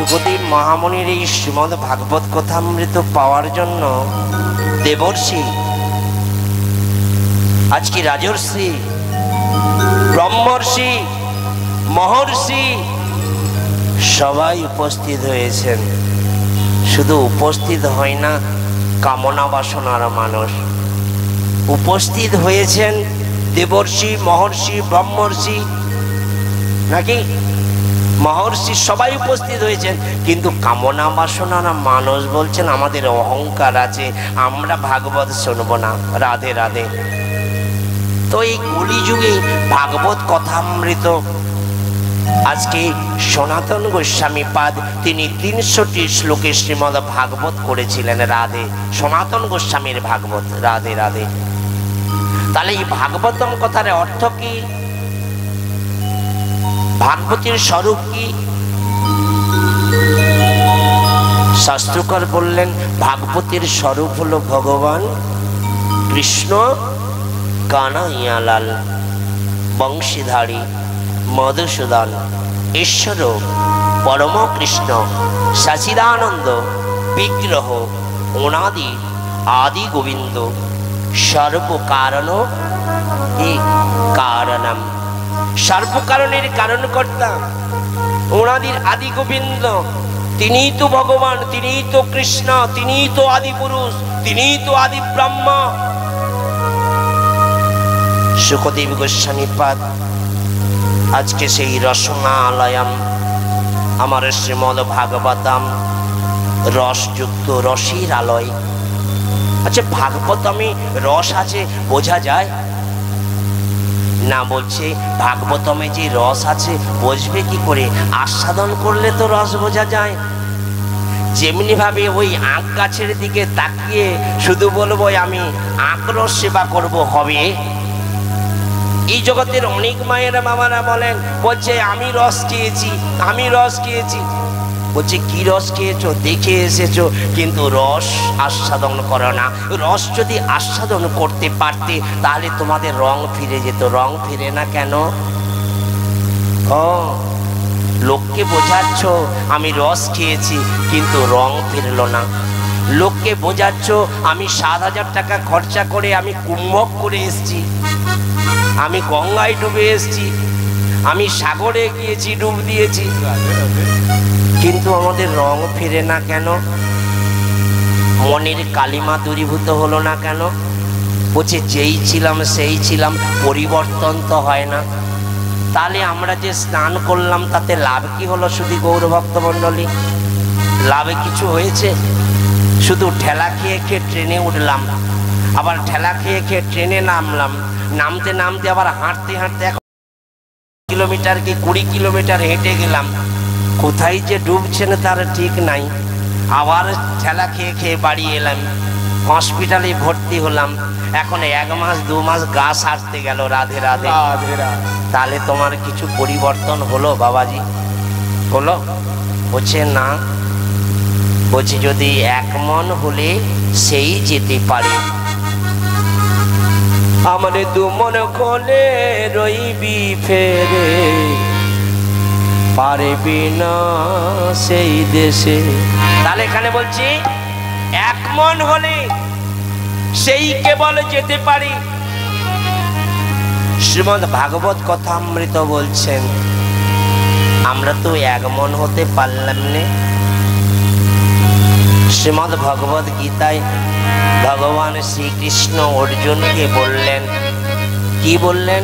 সুখদেব মহামুনির এই শ্রীমদ্ ভাগবত কথামৃত পাওয়ার জন্য দেবর্ষি, আজকে রাজর্ষি, ব্রহ্মর্ষি, মহর্ষি সবাই উপস্থিত হয়েছেন। শুধু উপস্থিত হয় না কামনা বাসনার মানুষ, উপস্থিত হয়েছেন দেবর্ষি, মহর্ষি, ব্রহ্মর্ষি, নাকি মহর্ষি সবাই উপস্থিত হয়েছেন, কিন্তু কামনা বাসনার মানুষ বলছেন আমাদের অহংকার আছে, আমরা ভাগবত শুনবো না। রাধে রাধে। তো এই কলিযুগে ভাগবত কথামৃত আজকে সনাতন গোস্বামী পাদ তিনি ৩০০টি শ্লোকে শ্রীমদ্ ভাগবত করেছিলেন। রাধে, সনাতন গোস্বামীর ভাগবত। রাধে রাধে। তাহলে এই ভাগবতম কথার অর্থ কি? ভাগবতের স্বরূপ কি? শাস্ত্রকর বললেন ভাগবতের স্বরূপ হলো ভগবান কৃষ্ণ কানাইয়ালাল, বংশীধারী মধুসূদন, ঈশ্বর পরম কৃষ্ণ সচিদানন্দ বিগ্রহ অনাদি আদি গোবিন্দ সর্বকারণ কারণম, সর্বকারণের কারণকর্তা অনাদির আদি গোবিন্দ, তিনিই তো ভগবান, তিনিই তো কৃষ্ণ, তিনিই তো আদি পুরুষ, তিনিই তো আদি ব্রহ্ম। সুখদেব গোস্বামী পাদ আজকে সেই রসনালয়ম আমার শ্রীমদ্ ভাগবতম রসযুক্ত, রসের আলয়। আচ্ছা, ভাগবতমে রস আছে বোঝা যায় না? বলছে ভাগবতমে যে রস আছে বুঝবে কি করে? আস্বাদন করলে তো রস বোঝা যায়। যেমনি ভাবে ওই আখ গাছের দিকে তাকিয়ে শুধু বলবো আমি আখ রস সেবা করবো, হবে? এই জগতের অনেক মায়েরা বাবারা বলেন, বলছে আমি রস খেয়েছি, আমি রস খেয়েছি। বলছে কি রস খেয়েছো? দেখে এসেছো, কিন্তু রস আস্বাদন করো না। রস যদি আস্বাদন করতে পারতে তাহলে তোমাদের রং ফিরে যেত। রং ফিরে না কেন? ও, লোককে বোঝাচ্ছ আমি রস খেয়েছি, কিন্তু রং ফিরলো না। লোককে বোঝাচ্ছ আমি ৭,০০০ টাকা খরচা করে আমি কুম্ভক করে এসছি, আমি গঙ্গায় ডুবে এসছি, আমি সাগরে গিয়েছি, ডুব দিয়েছি, কিন্তু আমাদের রং ফিরে না কেন? মনের কালিমা দূরীভূত হলো না কেন? বলছে যেই ছিলাম সেই ছিলাম, পরিবর্তন তো হয় না। তাহলে আমরা যে স্নান করলাম তাতে লাভ কি হলো? শুধু গৌর ভক্তমণ্ডলী, লাভে কিছু হয়েছে? শুধু ঠেলা খেয়ে খেয়ে ট্রেনে উঠলাম, আবার ঠেলা খেয়ে খেয়ে ট্রেনে নামলাম, নামতে নামতে আবার হাঁটতে হাঁটতে 1 কিলোমিটার কি 20 কিলোমিটার হেঁটে গেলাম, কোথায় যে ডুবছে না তার ঠিক নাই। আবার ঠেলা খেয়ে খেয়ে বাড়ি এলাম, হসপিটালে ভর্তি হলাম, এখন 1 মাস 2 মাস গা সারতে গেল। রাধে রাধে। তাহলে তোমার কিছু পরিবর্তন হলো বাবাজি? হলো? বলছে না। বলছে যদি 1 মন হলে সেই যেতে পারে, আমার 2 মন খোলে রইবি ফেরে, পারবি না সেই দেশে। তাহলে এখানে বলছি 1 মন হলে সেই কেবল যেতে পারি। শ্রীমদ্ ভাগবত কথামৃত বলছেন আমরা তো 1 মন হতে পারলাম না। শ্রীমদ্ ভগবত গীতায় ভগবান শ্রীকৃষ্ণ অর্জুনকে বললেন, কি বললেন?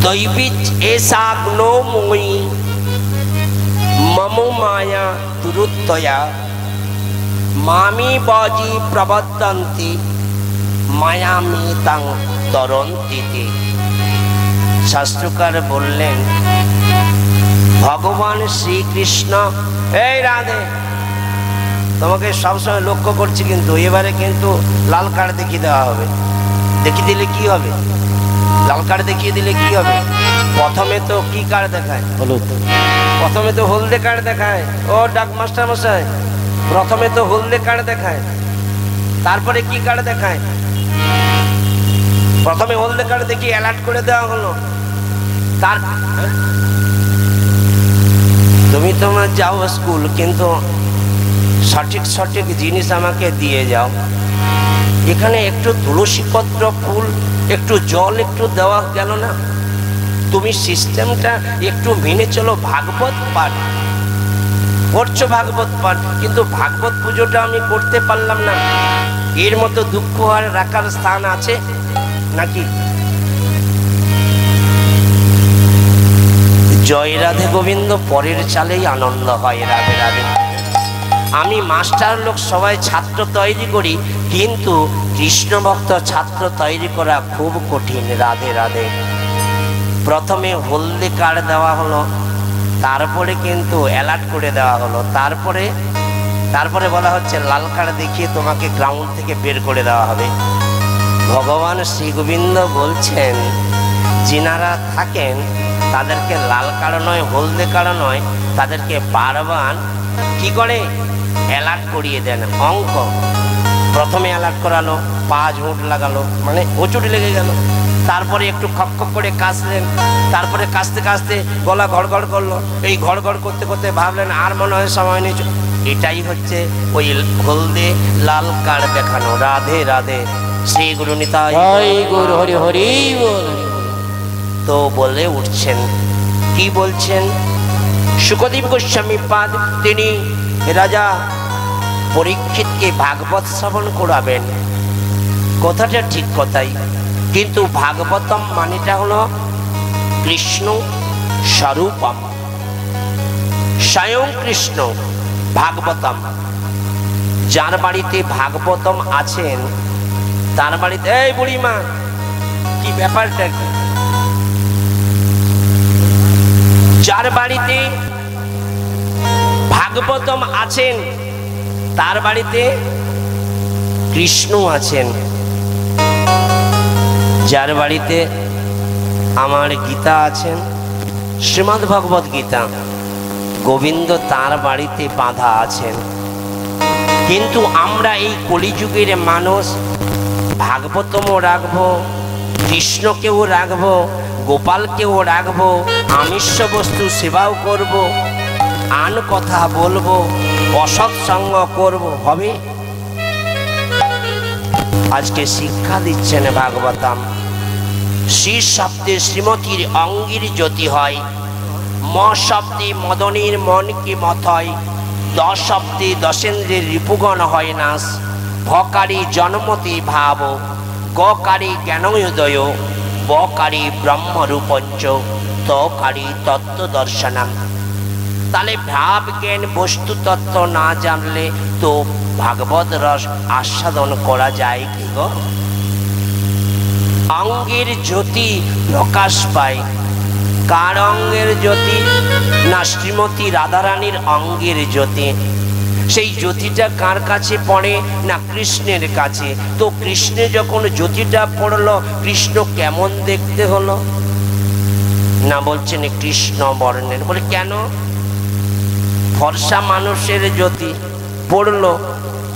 দৈবিচ এসাগ্নো মই মম মায়া দুরুত্তয়া মামি বাজি প্রবর্তন্তি মায়ামিতাং তরন্তিতে। শাস্ত্রকার বললেন ভগবান শ্রীকৃষ্ণ, এই রাধে, তোমাকে সবসময় লক্ষ্য করছি, কিন্তু এবারে কিন্তু লাল কার্ড দেখিয়ে দেওয়া হবে। দেখিয়ে দিলে কি হবে? লাল কার্ড দেখিয়ে দিলে কি হবে? প্রথমে তো কি কার্ড দেখায়? হলুদ। প্রথমে তো হলদে কার্ড দেখায়। ও ডাক মাস্টার মশাই, প্রথমে তো হলদে কার্ড দেখায়, তারপরে কি কার্ড দেখায়? প্রথমে হলদে কার্ড দেখিয়ে অ্যালার্ট করে দেওয়া হলো, তোমার যাও স্কুল, কিন্তু সঠিক সঠিক জিনিস আমাকে দিয়ে যাও। এখানে একটু তুলসী পত্র, ফুল, একটু জল একটু দেওয়া গেল না? তুমি সিস্টেমটা একটু মেনে চলো। ভাগবত পাঠ করছো, ভাগবত পাঠ, কিন্তু ভাগবত পুজোটা আমি করতে পারলাম না। এর মতো দুঃখ আর রাখার স্থান আছে নাকি? জয় রাধে গোবিন্দ, পরের চালেই আনন্দ হয়। রাধে রাধে। আমি মাস্টার লোক, সবাই ছাত্র তৈরি করি, কিন্তু কৃষ্ণ ভক্ত ছাত্র তৈরি করা খুব কঠিন। রাধে রাধে। প্রথমে হলদে কার্ড দেওয়া হলো, তারপরে কিন্তু অ্যালার্ট করে দেওয়া হলো, তারপরে বলা হচ্ছে লাল কার্ড দেখিয়ে তোমাকে গ্রাউন্ড থেকে বের করে দেওয়া হবে। ভগবান শ্রী গোবিন্দ বলছেন, যিনারা থাকেন তাদেরকে লাল কার্ড নয়, হলদে কার্ড নয়, তাদেরকে বারবার কি করে অ্যালার্ট করিয়ে দেন। অঙ্ক প্রথমে অ্যালার্ট করালো, 5 মিনিট লাগালো, মানে হোঁচট লেগে গেল। তারপরে একটু খক খক করে কাশলেন, তারপরে কাশতে কাশতে গলা ঘড়ঘড় করলো। এই ঘড়ঘড় করতে করতে ভাবলেন আর মনে হয় সময় নেই। এটাই হচ্ছে ওই হলদে লাল কার্ড দেখানো। রাধে রাধে। শ্রী গুরু নিতাই গুরু হরি হরি বল। তো বলে উঠছেন, কি বলছেন? শুকদেব গোস্বামী পাদ তিনি রাজা পরীক্ষিতকে ভাগবত শ্রবণ করাবেন। কথাটা ঠিক কথাই, কিন্তু ভাগবতম মানেটা হলো কৃষ্ণ স্বরূপম, স্বয়ং কৃষ্ণ ভাগবতম। যার বাড়িতে ভাগবতম আছেন তার বাড়িতে, এই বুড়িমা কি ব্যাপারটা কি? যার বাড়িতে ভাগবতম আছেন তার বাড়িতে কৃষ্ণ আছেন। যার বাড়িতে আমার গীতা আছেন, শ্রীমদ্ ভগবত গীতা, গোবিন্দ তার বাড়িতে বাঁধা আছেন। কিন্তু আমরা এই কলিযুগের মানুষ ভাগবতমও রাখবো, কৃষ্ণকেও রাখবো, গোপালকেও রাখবো, আমিষ বস্তু সেবাও করব, আন কথা বলবো, অসৎসঙ্গ করব, হবে? আজকে শিক্ষা দিচ্ছেন ভাগবতম। শ্রী শব্দে শ্রীমতীর অঙ্গির জ্যোতি হয়, ম শব্দে মদনের মন কি মত হয়, দশ শব্দে দশেন্দ্রের রিপুগণ হয় নাশ, ভকারী জন্মতে ভাব, গকারী জ্ঞানোদয়, বকারী ব্রহ্মরূপঞ্চ, তকারী তত্ত্ব দর্শনম। তাহলে ভাব জ্ঞান বস্তু তত্ত্ব না জানলে তো ভাগবত রস আস্বাদন করা যায় কি গো? অঙ্গের জ্যোতি প্রকাশ পায়। কার অঙ্গের জ্যোতি? না শ্রীমতী রাধারানীর অঙ্গের জ্যোতি। সেই জ্যোতিটা কার কাছে পড়ে? না কৃষ্ণের কাছে। তো কৃষ্ণে যখন জ্যোতিটা পড়লো, কৃষ্ণ কেমন দেখতে হলো? না বলছেন কৃষ্ণ বর্ণের। বলে কেন? ফর্সা মানুষের জ্যোতি পড়লো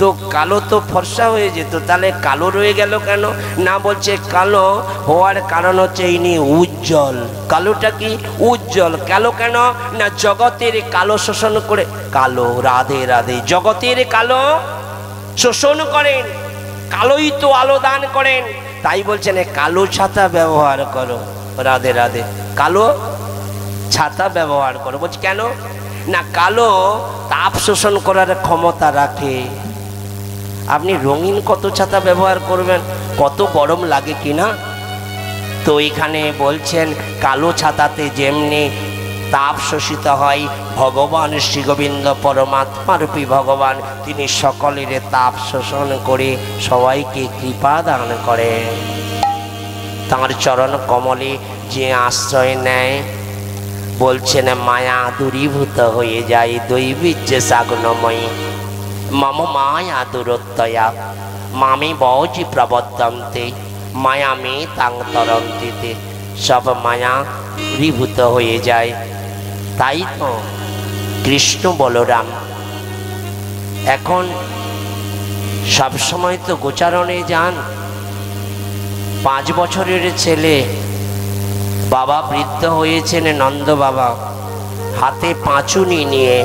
তো কালো তো ফর্সা হয়ে যেত, তাহলে কালো রয়ে গেল কেন? না বলছে কালো হওয়ার কারণ হচ্ছে ইনি উজ্জ্বল। কালোটা কি? উজ্জ্বল। কালো কেন? না জগতের কালো শোষণ করে। কালো, রাধে রাধে, জগতের কালো শোষণ করেন, কালোই তো আলো দান করেন। তাই বলছেন কালো ছাতা ব্যবহার করো। রাধে রাধে। কালো ছাতা ব্যবহার করো। বলছি কেন? না কালো তাপ শোষণ করার ক্ষমতা রাখে। আপনি রঙিন কত ছাতা ব্যবহার করবেন, কত গরম লাগে কিনা। তো এখানে বলছেন কালো ছাতাতে যেমনি তাপ শোষিত হয়, ভগবান শ্রী গোবিন্দ পরমাত্মারূপী ভগবান তিনি সকলের তাপ শোষণ করে সবাইকে কৃপা দান করে। তাঁর চরণ কমলে যে আশ্রয় নেয়, বলছেন মায়া দূরীভূত হয়ে যায় দৈবীর্য সাগুণময়ী। মম মায়া দূরত্বয়া মামে বজি প্রবদ্ধন্তে মায়া মে তাং তরন্তিতে। সব মায়া দূরীভূত হয়ে যায়। তাই তো কৃষ্ণ বলরাম এখন সবসময় তো গোচারণে যান। 5 বছরের ছেলে, বাবা বৃদ্ধ হয়েছেন নন্দ বাবা, হাতে পাঁচুনি নিয়ে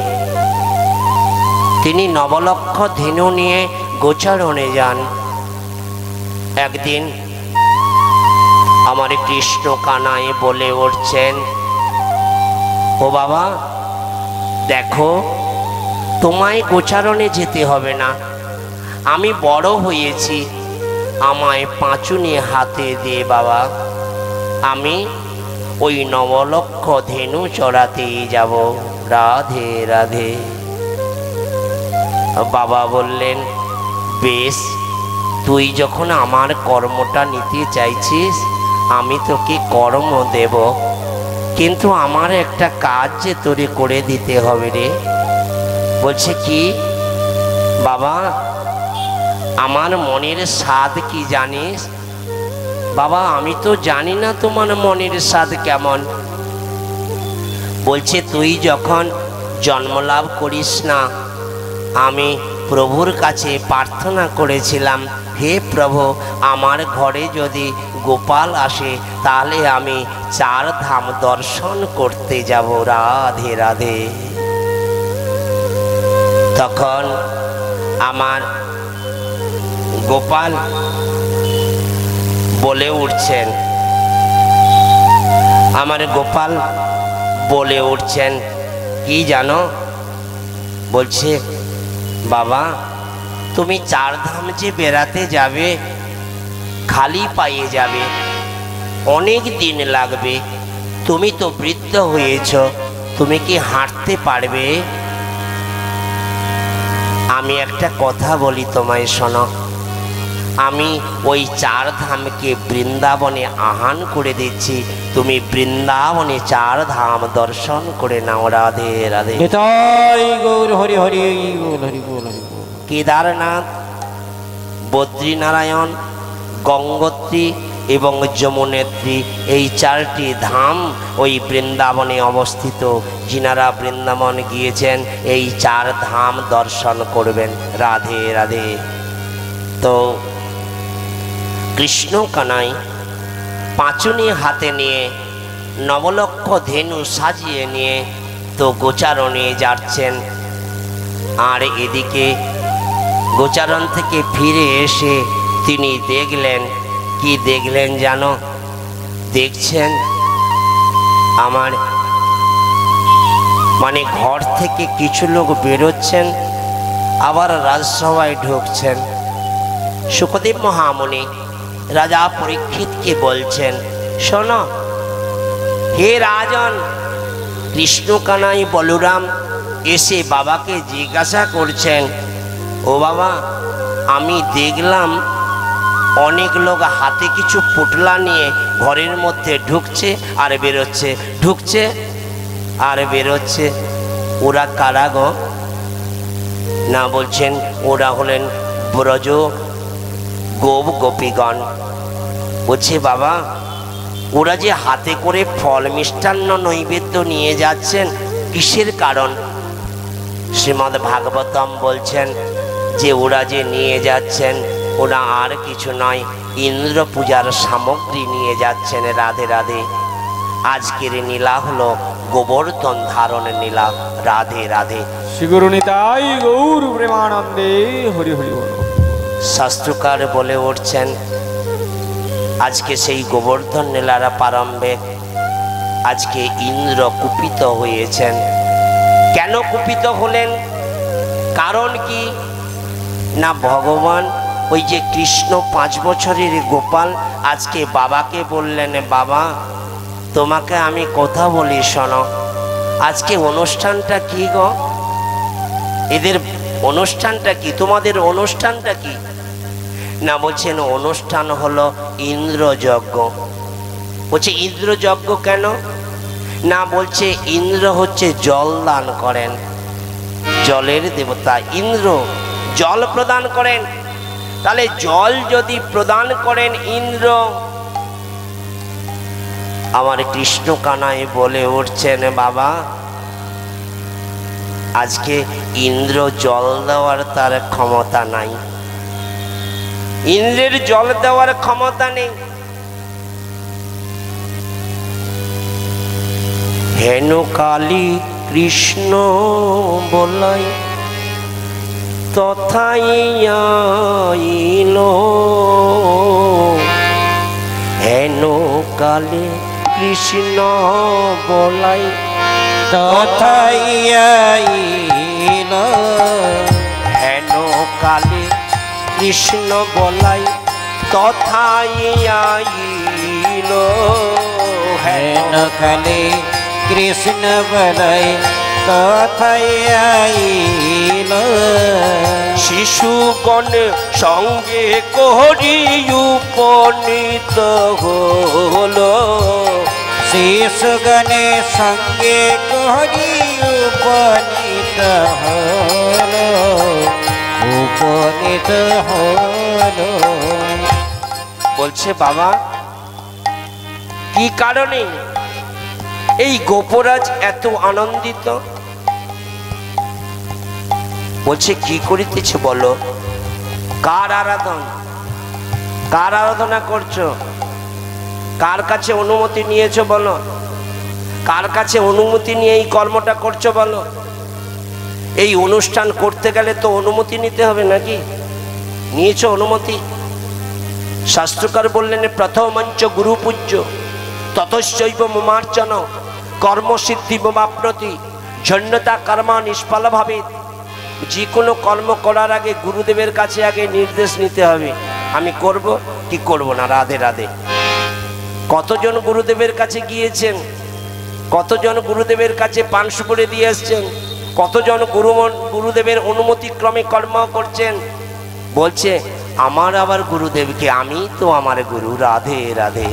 তিনি নবলক্ষ ধেনু নিয়ে গোচারণে যান। একদিন আমার কৃষ্ণ কানাই বলে উঠছেন, ও বাবা দেখো, তোমায় গোচারণে যেতে হবে না, আমি বড় হয়েছি, আমায় পাঁচুনি হাতে দে বাবা, আমি ওই নবলক্ষ ধেনু চড়াতেই যাব। রাধে রাধে। বাবা বললেন, বেশ, তুই যখন আমার কর্মটা নিতে চাইছিস আমি তোকে কর্ম দেব, কিন্তু আমার একটা কাজ যে তোরে করে দিতে হবে রে। বলছে কি? বাবা আমার মনের স্বাদ কি জানিস? বাবা আমি তো জানি না তোমার মনের স্বাদ কেমন। বলছে তুই যখন জন্মলাভ করিস না, আমি প্রভুর কাছে প্রার্থনা করেছিলাম, হে প্রভু আমার ঘরে যদি গোপাল আসে তাহলে আমি 4 ধাম দর্শন করতে যাব। রাধে রাধে। তখন আমার গোপাল বলে উঠছেন, আমার গোপাল বলে উঠছেন কি জানো? বলছে বাবা তুমি 4 ধাম যে বেড়াতে যাবে খালি পায়ে যাবে, অনেক দিন লাগবে, তুমি তো বৃদ্ধ হয়েছ, তুমি কি হাঁটতে পারবে? আমি একটা কথা বলি তোমায়, শোনো, আমি ওই 4 ধামকে বৃন্দাবনে আহ্বান করে দিচ্ছি, তুমি বৃন্দাবনে 4 ধাম দর্শন করে নাও। রাধে রাধে। হরি হরি হরি বল। কেদারনাথ, বদ্রীনারায়ণ, গঙ্গোত্রী এবং যমুনেত্রী এই 4টি ধাম ওই বৃন্দাবনে অবস্থিত। যিনারা বৃন্দাবন গিয়েছেন এই 4 ধাম দর্শন করবেন। রাধে রাধে। তো কৃষ্ণ কানাই পাঁচুনি হাতে নিয়ে নবলক্ষ ধেনু সাজিয়ে নিয়ে তো গোচারণে যাচ্ছেন। আর এদিকে গোচারণ থেকে ফিরে এসে তিনি দেখলেন, কি দেখলেন জানো? দেখছেন আমার মানে ঘর থেকে কিছু লোক বেরোচ্ছেন, আবার রাজসভায় ঢুকছেন। সুখদেব মহামুনি রাজা পরীক্ষিতকে বলছেন, শোনো হে রাজন, কৃষ্ণ কানাই বলরাম এসে বাবাকে জিজ্ঞাসা করছেন, ও বাবা আমি দেখলাম অনেক লোক হাতে কিছু পুটলা নিয়ে ঘরের মধ্যে ঢুকছে আর বেরোচ্ছে, ঢুকছে আর বেরোচ্ছে, ওরা কারা গো? না বলছেন ওরা হলেন ব্রজ গোপ গোপীগণ। বলছে বাবা ওরা যে হাতে করে ফল মিষ্টান্ন নৈবেদ্য নিয়ে যাচ্ছেন কিসের কারণ? শ্রীমদ্ ভাগবতম বলছেন যে ওরা যে নিয়ে যাচ্ছেন ওরা আর কিছু নয়, ইন্দ্র পূজার সামগ্রী নিয়ে যাচ্ছেন। রাধে রাধে। আজকের নীলা হলো গোবর্ধন ধারণের নীলা। রাধে রাধে। শ্রী গুরু নিতাই গৌর প্রেমানন্দে হরি হরি বল। শাস্ত্রকার বলে উঠছেন আজকে সেই গোবর্ধন নীলার প্রারম্ভে আজকে ইন্দ্র কুপিত হয়েছেন। কেন কুপিত হলেন? কারণ কি না, ভগবান ওই যে কৃষ্ণ 5 বছরের গোপাল আজকে বাবাকে বললেন, বাবা তোমাকে আমি কথা বলি শোনো, আজকে অনুষ্ঠানটা কি গো? এদের অনুষ্ঠানটা কি? তোমাদের অনুষ্ঠানটা কি? না বলছেন অনুষ্ঠান হলো ইন্দ্রযজ্ঞ। বলছে ইন্দ্রযজ্ঞ কেন? না বলছে ইন্দ্র হচ্ছে জল দান করেন, জলের দেবতা ইন্দ্র জল প্রদান করেন। তাহলে জল যদি প্রদান করেন ইন্দ্র, আমার কৃষ্ণ কানাই বলে উঠছেন, বাবা আজকে ইন্দ্র জল দেওয়ার তার ক্ষমতা নাই, ইন্দ্রের জল দেওয়ার ক্ষমতা নেই। হেনু কালী কৃষ্ণ বলাই তথাই আইল হেন কালে কৃষ্ণ বলাই তথাই আইল হেন কালে কৃষ্ণ বলাই তথাই আইল হেন কালে কৃষ্ণ বলাই তথাই আইল শিশুগণ সঙ্গে করি উপনীত হল শিশুগণে সঙ্গে করি উপনীত হল উপনীত হল। বলছে বাবা কি কারণে এই গোপরাজ এত আনন্দিত? বলছে কি করিতেছে বলো? কার আরাধনা করছো? কার কাছে অনুমতি নিয়েছো বলো? কার কাছে অনুমতি নিয়ে এই কর্মটা করছো বলো? এই অনুষ্ঠান করতে গেলে তো অনুমতি নিতে হবে নাকি? নিয়েছো অনুমতি? শাস্ত্রকার বললেন প্রথমঞ্চ গুরু পূজ্য ততশ্চৈব মমার্চন কর্মসিদ্ধি মমাপ্নতি জন্যতা কর্মা নিষ্ফল ভাবে। যে কোনো কর্ম করার আগে গুরুদেবের কাছে আগে নির্দেশ নিতে হবে, আমি করব কি করব না। রাধে রাধে। কতজন গুরুদেবের কাছে গিয়েছেন? কতজন গুরুদেবের কাছে পান সুপুরি দিয়ে এসছেন? কতজন গুরুদেবের অনুমতি ক্রমে কর্ম করছেন? বলছে আমার আবার গুরুদেবকে, আমি তো আমার গুরু। রাধে রাধে।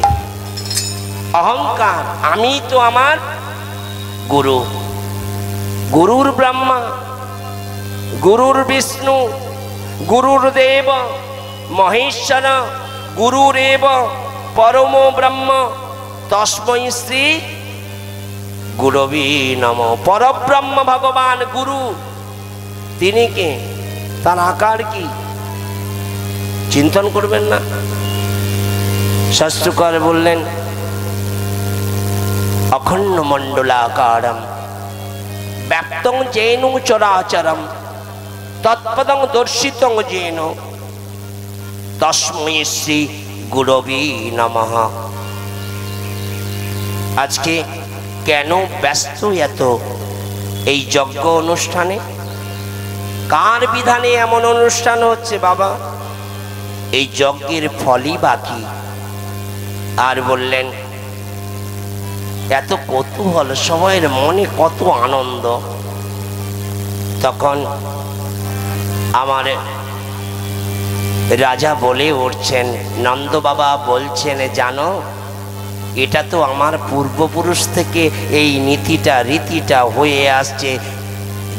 অহংকার, আমি তো আমার গুরু। গুরুর ব্রহ্মা, গুরুর বিষ্ণু, গুরুর দেব মহেশ্বর, গুরুরেব পরম ব্রহ্ম তস্मै শ্রী গুরবে নমঃ। পরব্রহ্ম ভগবান গুরু, তিনি কে? তার আকার কি চিন্তন করবেন না? শাস্ত্রকার বললেন অখণ্ড মণ্ডলাকারম ব্যাপ্তং যেন চরাচরম তৎপদং দর্শিতং যেন তস্मै শ্রী গুরবে নমঃ। আজকে কেন ব্যস্ত এত এই যজ্ঞ অনুষ্ঠানে? কার বিধানে এমন অনুষ্ঠান হচ্ছে বাবা? এই যজ্ঞের ফলই বাকি। আর বললেন এত কৌতূহল, সবাইয়ের মনে কত আনন্দ। তখন আমার রাজা বলে উঠছেন, নন্দ বাবা বলছেন জানো, এটা তো আমার পূর্বপুরুষ থেকে এই নীতিটা রীতিটা হয়ে আসছে,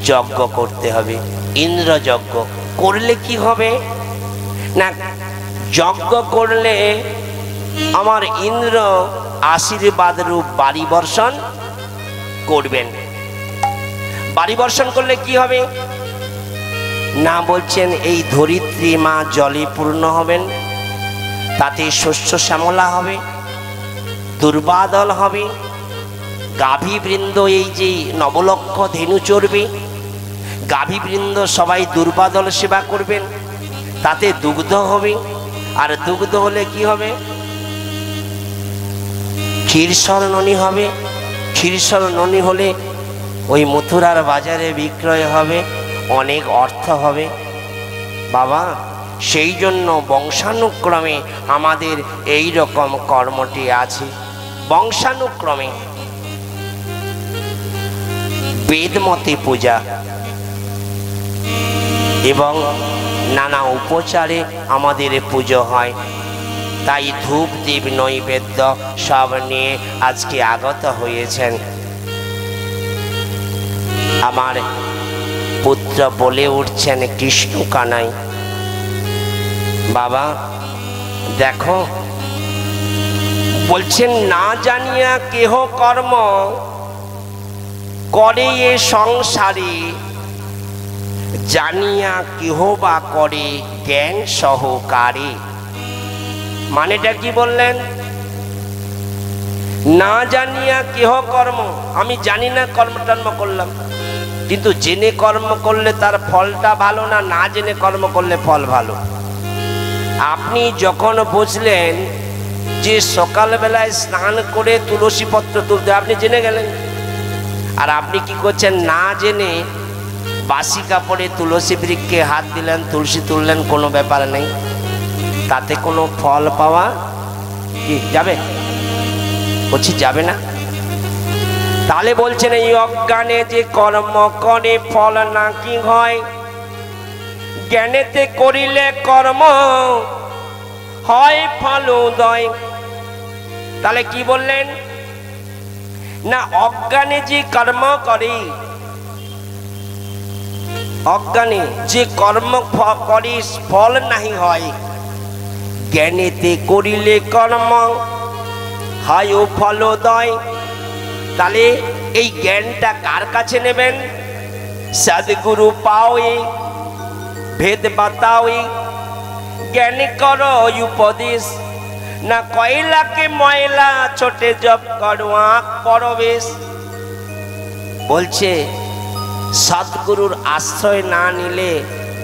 যজ্ঞ করতে হবে। ইন্দ্র যজ্ঞ করলে কি হবে না, যজ্ঞ করলে আমার ইন্দ্র আশীর্বাদ রূপ বাড়ি বর্ষণ করবেন। বাড়ি বর্ষণ করলে কি হবে না, বলছেন এই ধরিত্রী মা জলে পূর্ণ হবেন, তাতে শস্য শ্যামলা হবে, দুর্বাদল হবে, গাভীবৃন্দ এই যে নবলক্ষ ধেনু চড়বে, গাভীবৃন্দ সবাই দুর্বাদল সেবা করবেন, তাতে দুগ্ধ হবে। আর দুগ্ধ হলে কি হবে? ক্ষীরসর ননি হবে। ক্ষীরসর ননি হলে ওই মথুরার বাজারে বিক্রয় হবে, অনেক অর্থ হবে। বাবা সেই জন্য বংশানুক্রমে আমাদের এই রকম কর্মটি আছে। বংশানুক্রমে বেদমতে পূজা এবং নানা উপচারে আমাদের পুজো হয়। তাই ধূপ দীপ নৈবেদ্য সব নিয়ে আজকে আগত হয়েছেন। আমার পুত্র বলে উঠছেন কৃষ্ণ কানাই, বাবা দেখো, বলছেন না জানিয়া কেহ কর্ম করে এ সংসারে, জানিয়া কেহ বা করে জ্ঞান সহকারে। মানেটা কি বললেন? না জানিয়া কেহ কর্ম, আমি জানি না কর্ম টর্ম করলাম, কিন্তু জেনে কর্ম করলে তার ফলটা ভালো না, না জেনে কর্ম করলে ফল ভালো। আপনি যখন বুঝলেন যে সকালবেলায় স্নান করে তুলসী পত্র তুলতে, আপনি জেনে গেলেন, আর আপনি কি করছেন না জেনে বাসি কাপড়ে তুলসী বৃক্ষে হাত দিলেন, তুলসী তুললেন, কোনো ব্যাপার নেই, তাতে কোনো ফল পাওয়া কি যাবে? বলছি যাবে না। তাহলে বলছেন এই অজ্ঞানে যে কর্ম করে ফল নাকি হয়, জ্ঞানেতে করিলে কর্ম হয় ফল উদয়। তাহলে কি বললেন না, অজ্ঞানে যে কর্ম করি, অজ্ঞানে যে কর্ম করি ফল নাহি হয়, জ্ঞানেতে করিলে কর্ম হয় ও ফলোদয়। তাহলে এই জ্ঞানটা কার কাছে নেবেন? সদ্গুরু পাওই, ভেদ বাতাওই, জ্ঞানী করো উপদেশ, না কয়লাকে ময়লা ছোটে জব করো আঁক পরবেশ। বলছে সদ্গুরুর আশ্রয় না নিলে,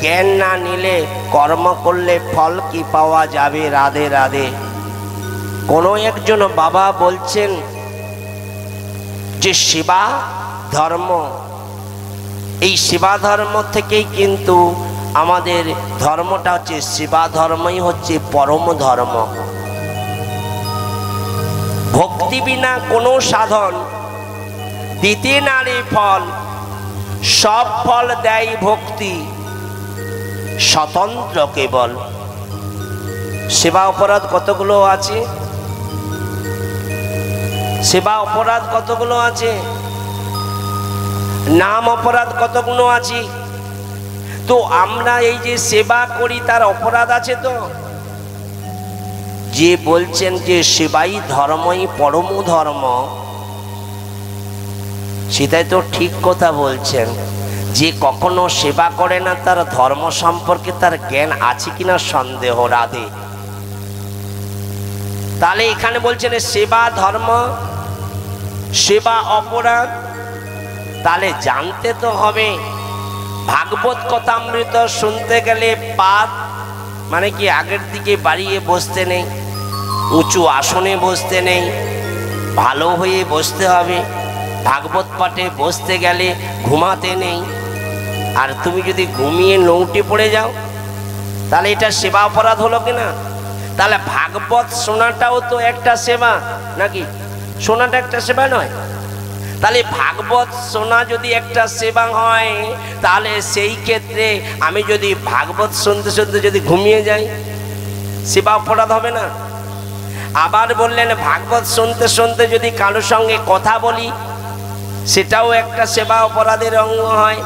জ্ঞান না নিলে কর্ম করলে ফল কি পাওয়া যাবে? রাধে রাধে। কোনো একজন বাবা বলছেন যে সেবা ধর্ম, এই সেবা ধর্ম থেকেই কিন্তু আমাদের ধর্মটা হচ্ছে, সেবা ধর্মই হচ্ছে পরম ধর্ম। ভক্তি বিনা কোনো সাধন দিতে নারে ফল, সব ফল দেয় ভক্তি স্বতন্ত্র কেবল। সেবা অপরাধ কতগুলো আছে? সেবা অপরাধ কতগুলো আছে? নাম অপরাধ কতগুলো আছে? তো আমরা এই যে সেবা করি তার অপরাধ আছে তো? যে বলছেন যে সেবাই ধর্মই পরম ধর্ম, সেটাই তো ঠিক কথা বলছেন। যে কখনো সেবা করে না তার ধর্ম সম্পর্কে তার জ্ঞান আছে কিনা সন্দেহ। রাধে। তাহলে এখানে বলছেন সেবা ধর্ম, সেবা অপরাধ। তাহলে জানতে তো হবে ভাগবত কথামৃত শুনতে গেলে পাত মানে কি আগের দিকে বাড়িয়ে বসতে নেই, উঁচু আসনে বসতে নেই, ভালো হয়ে বসতে হবে। ভাগবত পাঠে বসতে গেলে ঘুমাতে নেই, আর তুমি যদি ঘুমিয়ে লৌটে পড়ে যাও তাহলে এটা সেবা অপরাধ হলো কিনা? তাহলে ভাগবত শোনাটাও তো একটা সেবা নাকি? শোনাটা একটা সেবা নয়? তাহলে ভাগবত শোনা যদি একটা সেবা হয়, তাহলে সেই ক্ষেত্রে আমি যদি ভাগবত শুনতে শুনতে যদি ঘুমিয়ে যাই, সেবা অপরাধ হবে না? আবার বললেন ভাগবত শুনতে শুনতে যদি কারোর সঙ্গে কথা বলি, সেটাও একটা সেবা অপরাধের অঙ্গ হয়।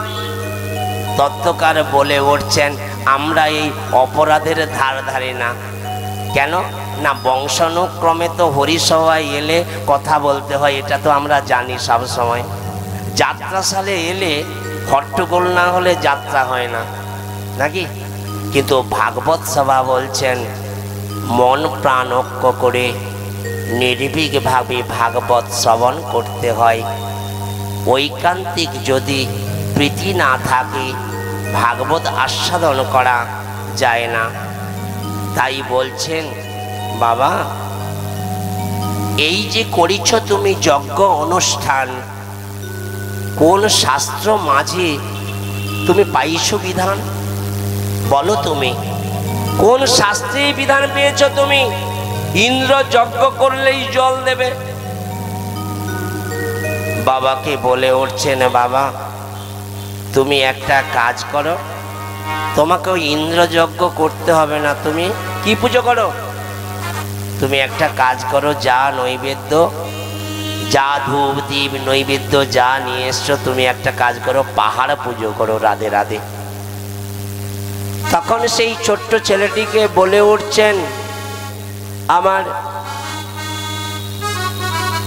তত্ত্বকার বলে উঠছেন আমরা এই অপরাধের ধার ধারি না। কেন না? বংশানুক্রমে তো হরিসভায় এলে কথা বলতে হয়, এটা তো আমরা জানি সব সময়। যাত্রাশালে এলে হট্টগোল না হলে যাত্রা হয় না নাকি? কিন্তু ভাগবত সভা বলছেন মন প্রাণ ঐক্য করে নির্ভীকভাবে ভাগবত শ্রবণ করতে হয়। ঐকান্তিক যদি প্রীতি না থাকে ভাগবত আস্বাদন করা যায় না। তাই বলছেন বাবা এই যে করিছ তুমি যজ্ঞ অনুষ্ঠান, কোন শাস্ত্র মাঝে তুমি পাইছো বিধান? বলো তুমি কোন শাস্ত্রে বিধান পেয়েছ তুমি ইন্দ্র যজ্ঞ করলেই জল দেবে? বাবাকে বলে উঠছেন বাবা তুমি একটা কাজ করো, তোমাকে ইন্দ্র যজ্ঞ করতে হবে না, তুমি কি পুজো করো? তুমি একটা কাজ করো, যা নৈবেদ্য, যা ধূপ দীপ নৈবেদ্য যা নিয়ে এসছো, তুমি একটা কাজ করো, পাহাড় পুজো করো। রাধে রাধে। তখন সেই ছোট্ট ছেলেটিকে বলে উঠছেন আমার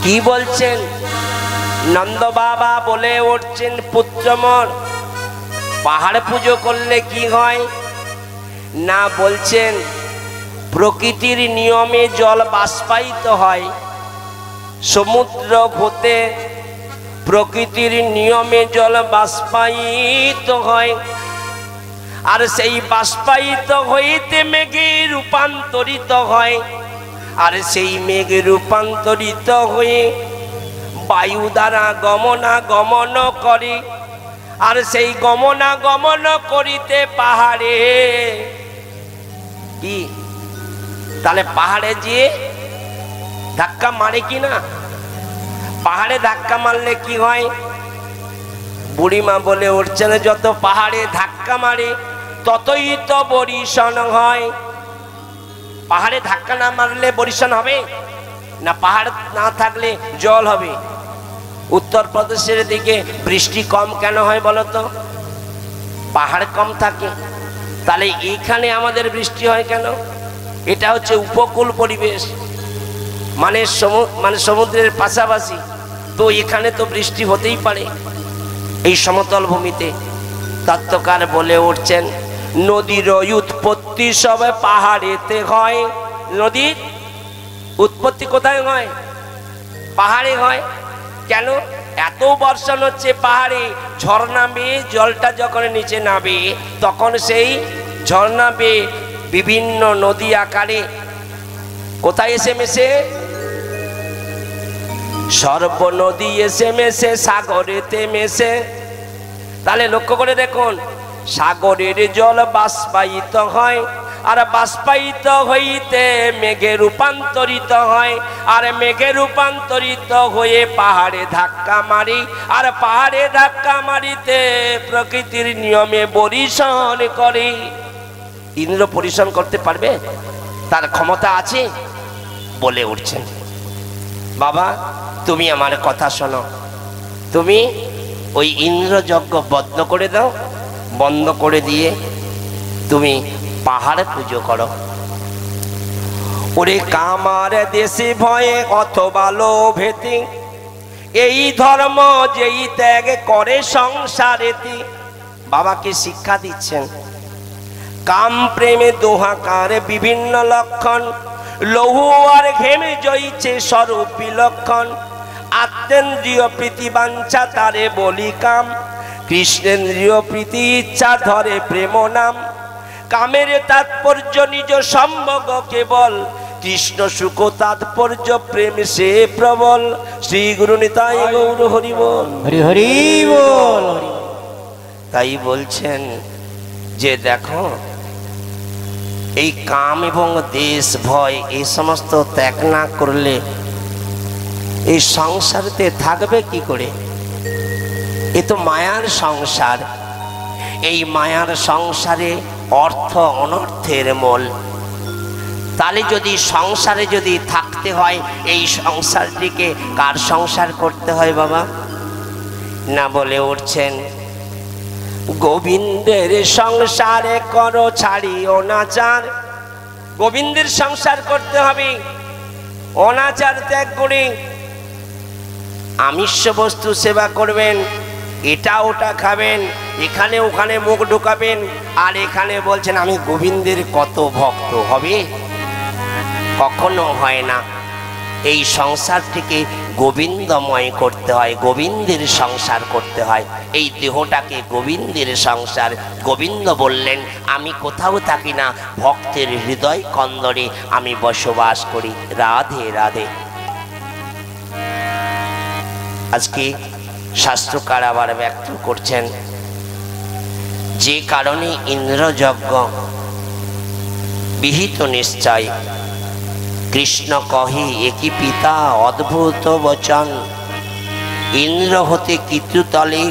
কি বলছেন নন্দ বাবা বলে উঠছেন পুত্র মোর পাহাড় পুজো করলে কি হয় না? বলছেন প্রকৃতির নিয়মে জল বাষ্পায়িত হয়, সমুদ্র হতে প্রকৃতির নিয়মে জল বাষ্পায়িত হয়, আর সেই বাষ্পায়িত হইতে মেঘে রূপান্তরিত হয়, আর সেই মেঘে রূপান্তরিত হয়ে বায়ু দ্বারা গমনাগমন করে, আর সেই গমনাগমন করিতে পাহাড়ে কি, তাহলে পাহাড়ে যেয়ে ধাক্কা মারে কি না? পাহাড়ে ধাক্কা মারলে কি হয়? বুড়িমা বলে উঠছেন, যত পাহাড়ে ধাক্কা মারে ততই তো বরিশন হয়। পাহাড়ে ধাক্কা না মারলে বরিশন হবে না? পাহাড় না থাকলে জল হবে। উত্তরপ্রদেশের দিকে বৃষ্টি কম কেন হয় বলতো? পাহাড় কম থাকে। তাহলে এইখানে আমাদের বৃষ্টি হয় কেন? এটা হচ্ছে উপকূল পরিবেশ, মানে সমুদ্রের পাশাপাশি, তো এখানে তো বৃষ্টি হতেই পারে এই সমতল ভূমিতে। তত্ত্বকার বলে উঠছেন, নদীর উৎপত্তি সব পাহাড়েতে হয়। নদীর উৎপত্তি কোথায় হয়? পাহাড়ে হয়। কেন? এত বর্ষণ হচ্ছে পাহাড়ে, ঝর্ণা বেয়ে জলটা যখন নিচে নামে তখন সেই ঝর্ণা বেয়ে বিভিন্ন নদী আকারে কোথায় এসে মেশে? সর্বনদী এসে মেশে সাগরেতে মেশে। তাহলে লক্ষ্য করে দেখুন, সাগরের জল বাষ্পায়িত হয়, আর বাষ্পায়িত হইতে মেঘে রূপান্তরিত হয়, আর মেঘে রূপান্তরিত হয়ে পাহাড়ে ধাক্কা মারি, আর পাহাড়ে ধাক্কা মারিতে প্রকৃতির নিয়মে বরিশন করে। ইন্দ্র পরিশন করতে পারবে? তার ক্ষমতা আছে? বলে উঠছেন, বাবা তুমি আমার কথা শোনো, তুমি ওই ইন্দ্রযজ্ঞ বন্ধ করে দাও, বন্ধ করে দিয়ে তুমি পাহাড়ে পুজো করো। ওরে কামার দেশে ভয়ে অথবা লোভেতে, এই ধর্ম যেই ত্যাগ করে সংসারেতে। বাবাকে শিক্ষা দিচ্ছেন, কাম প্রেমে দোহাকার বিভিন্ন লক্ষণ, লৌহ আর ঘেমে জয়ীছে স্বরূপ বিলক্ষণ। আত্মেন্দ্রিয় প্রীতি বাঞ্ছা তারে বলি কাম, কৃষ্ণেন্দ্রিয় প্রীতি ইচ্ছা ধরে প্রেম নাম। কামের তাৎপর্য নিজ সম্ভোগ কেবল, কৃষ্ণ সুখ তাৎপর্য প্রেম সে প্রবল। শ্রী গুরু নিতাই গৌর হরি বল, হরি হরি বল। তাই বলছেন যে দেখো, এই কাম এবং দেশ ভয় এই সমস্ত ত্যাগ না করলে এই সংসারতে থাকবে কি করে? এ তো মায়ার সংসার। এই মায়ার সংসারে অর্থ অনর্থের মোল। তাহলে যদি সংসারে যদি থাকতে হয়, এই সংসারটিকে কার সংসার করতে হয় বাবা? না, বলে উঠছেন, গোবিন্দের সংসারে করো ছাড়ি অনাচার। গোবিন্দের সংসার করতে হবে, অনাচার ত্যাগ করে আমিষ বস্তু সেবা করবেন, এটা ওটা খাবেন, এখানে ওখানে মুখ ঢুকাবেন, আর এখানে বলছেন আমি গোবিন্দের কত ভক্ত। হবে? কখনো হয় না। এই সংসারটিকে গোবিন্দময় করতে হয়, গোবিন্দের সংসার করতে হয়। এই দেহটাকে গোবিন্দের সংসার। গোবিন্দ বললেন, আমি কোথাও থাকি না, ভক্তের হৃদয় কন্দরে আমি বসবাস করি। রাধে রাধে। আজকে শাস্ত্রকার আবার ব্যক্ত করছেন, যে কারণে ইন্দ্রযজ্ঞ বিহিত নিশ্চয়। কৃষ্ণ কহে একই পিতা অদ্ভুত বচন, ইন্দ্র হতে কিতুতলে,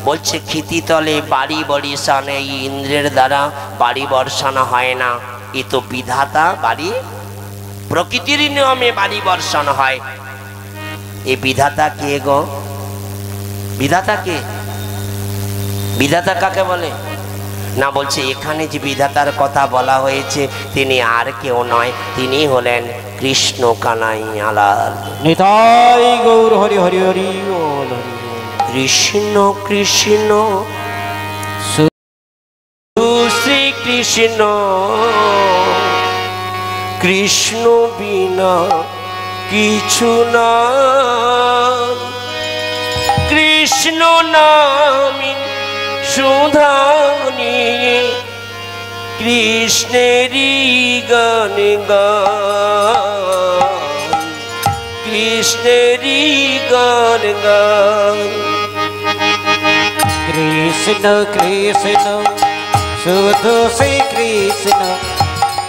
বলছে ক্ষিতিতলে বাড়ি বর্ষণ। এই ইন্দ্রের দ্বারা বাড়ি বর্ষণ হয় না, এ তো বিধাতা বাড়ি, প্রকৃতির নিয়মে বাড়ি বর্ষণ হয়। এ বিধাতা কে গো? বিধাতা কে? বিধাতা কাকে বলে? না, বলছে এখানে যে বিধাতার কথা বলা হয়েছে তিনি আর কেউ নয়, তিনি হলেন কৃষ্ণ কানাইয়া লাল। নিতাই গৌর হরি হরি হরি বল। কৃষ্ণ কৃষ্ণ শ্রী কৃষ্ণ, কৃষ্ণ বিনা কিছু না কৃষ্ণ নামে সুধা নিয়ে কৃষ্ণেরই গান গান কৃষ্ণেরই গান গান কৃষ্ণ কৃষ্ণ শুধু শ্রী কৃষ্ণ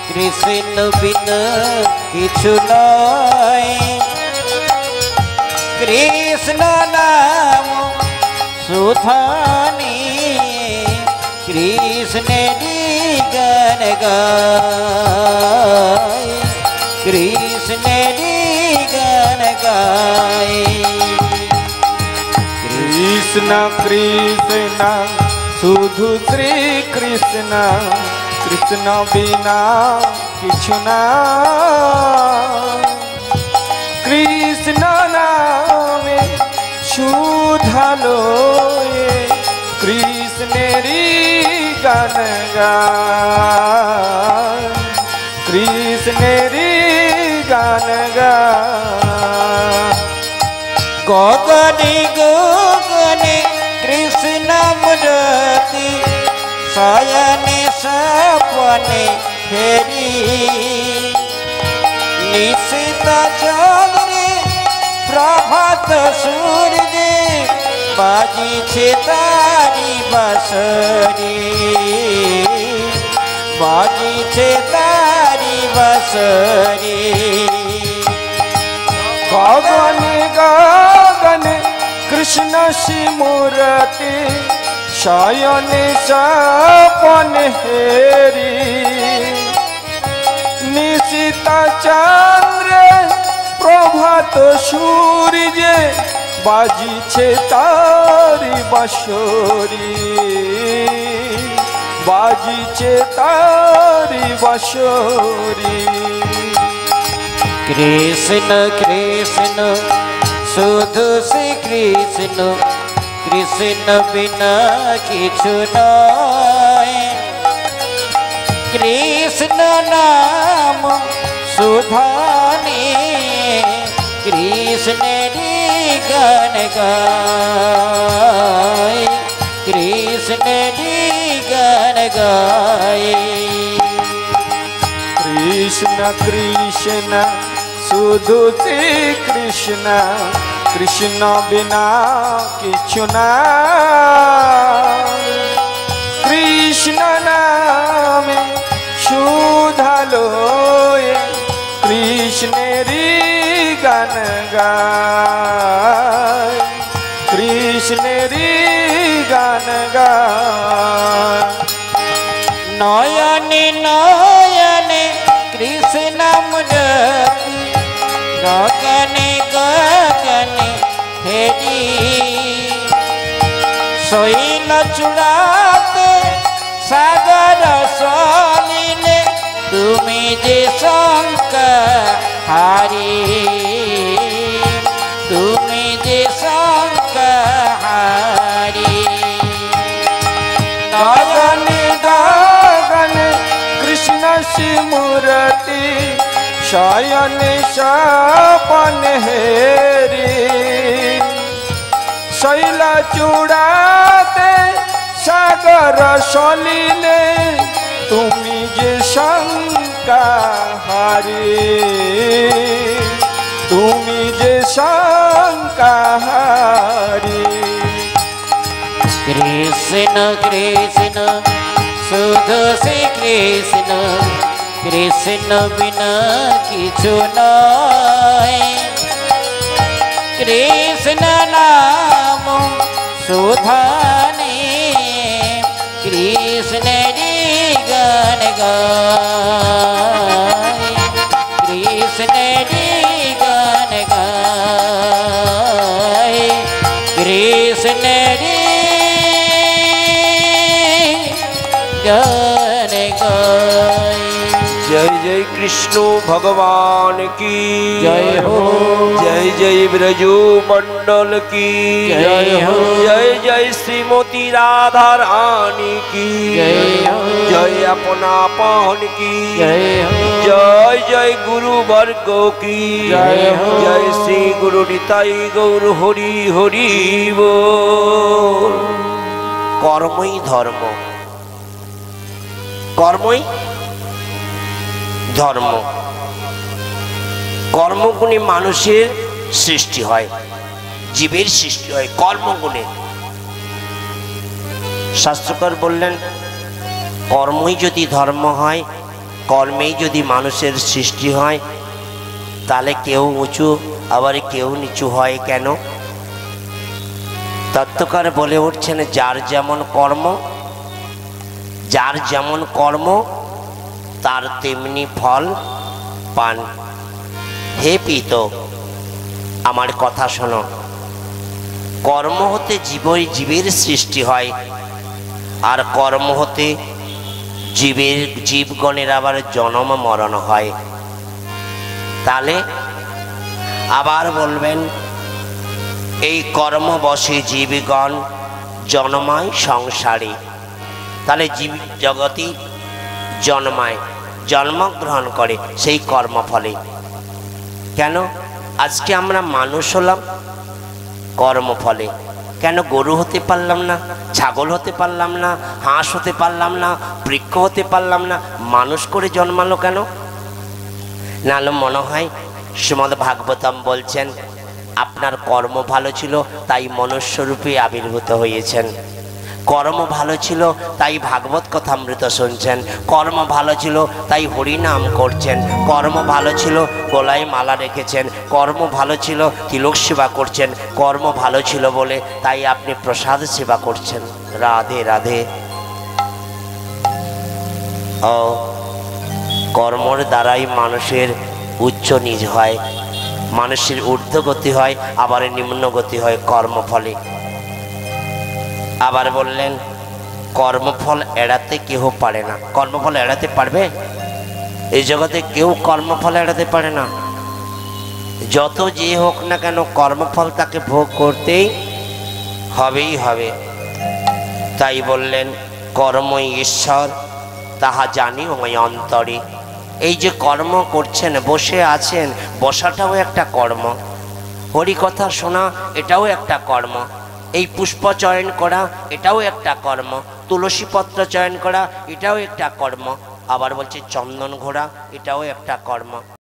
কৃষ্ণ বিনা কিছু নয় কৃষ্ণ নাম সুধানি কৃষ্ণেরই গান গায় কৃষ্ণেরই গান গায় কৃষ্ণ কৃষ্ণ শুধু শ্রী কৃষ্ণ কৃষ্ণ বিনা কিছু না কৃষ্ণ নামে সুধালো কৃষ্ণেরই গান গায় কৃষ্ণেরই গান গায় গগনে গগনে কৃষ্ণ মূর্তি শয়নে সপনে ফেরি নিশিত চন্দ্রে প্রভাত সূর্যে বাজিছে তারি বাঁশরি বাজিছে তারি বাঁশরি গগনে গগনে কৃষ্ণ শিমূর্তি শয়নে সপনে হেরি নিশিত চন্দ্রে প্রভাত সূর্যে বাজিছে তারি বাঁশরি বাজিছে তারি বাঁশরি কৃষ্ণ কৃষ্ণ শুধু শ্রী কৃষ্ণ কৃষ্ণ বিনা কিছু নয় কৃষ্ণ নাম সুধানি কৃষ্ণেরই গান গায় কৃষ্ণেরই গান গায় কৃষ্ণ কৃষ্ণ শুধু শ্রী কৃষ্ণ কৃষ্ণ বিনা কিছু না কৃষ্ণ নামে সুধালো কৃষ্ণেরই গান গায় কৃষ্ণেরই গান গায় নয়নে নয়নে কৃষ্ণ মূর্তি গগনে গগনে হেরি শৈল চূড়াতে সাগর সলিলে তুমি যে শঙ্কর হারি তুমি যে শঙ্কর হারি গগনে গগনে কৃষ্ণ শিমূর্তি শয়নে সপনে হেরি শৈল চূড়াতে সাগর সলিলে তুমি যে শঙ্কাহারি তুমি যে শঙ্কাহারি কৃষ্ণ কৃষ্ণ শুধু শ্রী কৃষ্ণ কৃষ্ণ বিনা কিছু নয় কৃষ্ণ নাম সুধানি কৃষ্ণেরই গান গায় কৃষ্ণেরই গান গায় কৃষ্ণেরই গান গায় जय जय कृष्ण भगवान की जय हो। जय जय ब्रजू मंडल की जय हो। जय जय श्रीमती राधा रानी की जय हो। जय अपनापन की जय हो। जय जय गुरु वर्ग की जय हो। जय श्री गुरु निताई गौर हरि हरि बोल। कर्मई धर्म, कर्मई धर्म। কর্মগুণে মানুষের সৃষ্টি হয়, জীবের সৃষ্টি হয় কর্মগুণে। শাস্ত্রকর বললেন কর্মই যদি ধর্ম হয়, কর্মেই যদি মানুষের সৃষ্টি হয়, তাহলে কেউ উঁচু আবার কেউ নিচু হয় কেন? তত্ত্বকার বলে উঠছেন যার যেমন কর্ম, যার যেমন কর্ম তার তেমনি ফল পান। হে পিত, আমার কথা শোনো। কর্ম হতে জীবের সৃষ্টি হয়, আর কর্ম হতে জীবগণের আবার জন্ম মরণ হয়। তাহলে আবার বলবেন এই কর্মবশে জীবগণ জন্মায় সংসারে। তাহলে জীব জগতে জন্মায়, জন্মগ্রহণ করে সেই কর্মফলে। কেন আজকে আমরা মানুষ হলাম? কর্মফলে। কেন গরু হতে পারলাম না, ছাগল হতে পারলাম না, হাঁস হতে পারলাম না, বৃক্ষ হতে পারলাম না? মানুষ করে জন্মালো কেন? নাহলে মনে হয় শ্রীমদ্ ভাগবতম বলছেন আপনার কর্ম ভালো ছিল তাই মনুষ্যরূপে আবির্ভূত হয়েছেন, কর্ম ভালো ছিল তাই ভাগবত কথামৃত শুনছেন, কর্ম ভালো ছিল তাই হরিনাম করছেন, কর্ম ভালো ছিল গলায় মালা রেখেছেন, কর্ম ভালো ছিল তিলক সেবা করছেন, কর্ম ভালো ছিল বলে তাই আপনি প্রসাদ সেবা করছেন। রাধে রাধে। ও কর্মর দ্বারাই মানুষের উচ্চ নিজ হয়, মানুষের ঊর্ধ্বগতি হয়, আবার নিম্নগতি হয় কর্মফলে। আবার বললেন কর্মফল এড়াতে কেহ পারে না। কর্মফল এড়াতে পারবে? এই জগতে কেউ কর্মফল এড়াতে পারে না। যত যে হোক না কেন কর্মফল তাকে ভোগ করতেই হবেই হবে। তাই বললেন কর্মই ঈশ্বর তাহা জানি ওই অন্তরে। এই যে কর্ম করছেন, বসে আছেন, বসাটাও একটা কর্ম, হরিকথা শোনা এটাও একটা কর্ম, এই পুষ্প চয়ন করা এটাও একটা কর্ম, তুলসী পত্র চয়ন করা এটাও একটা কর্ম, আবার বলছে চন্দন ঘোরা এটাও একটা কর্ম।